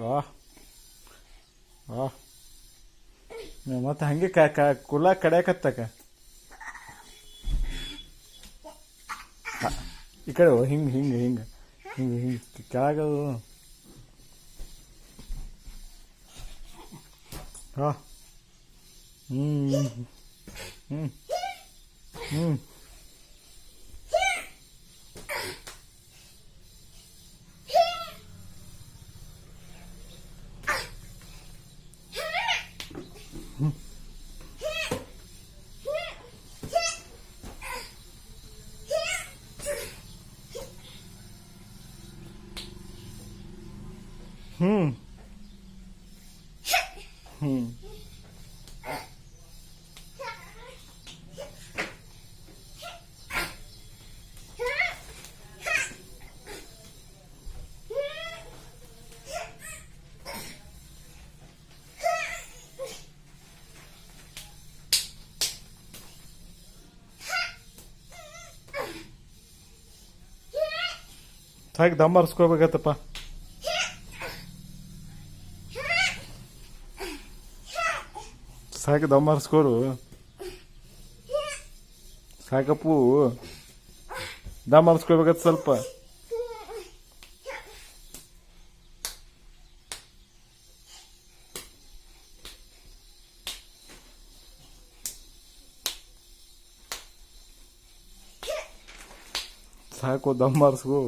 ವಾಹ್ ವಾಹ್. ಮತ್ತೆ ಹಂಗೆ ಕುಲ ಕಡ್ಯಾಕತ್ತಕ ಈ ಕಡೆ ಹಿಂಗೆ ಹಿಂಗೆ ಹಿಂಗೆ ಹಿಂಗೆ ಹಿಂಗೆ ಕೆಳಗದು. ಹಾಂ ಹ್ಞೂ ಹ್ಞೂ ಹ್ಞೂ ಹ್ಞೂ ಹ್ಞೂ ಸಾಕು ದಮ್ ಹರಿಸ್ಕೋಬೇಕತ್ತಪ್ಪ. ಸಾಕು ದಮ್ ಹರಿಸ್ಕೋರು. ಸಾಕಪ್ಪು ದಮ್ ಹರಿಸ್ಕೋಬೇಕತ್ತ ಸ್ವಲ್ಪ. ಸಾಕು ದಮ್ ಹರಿಸ್ಕೋ.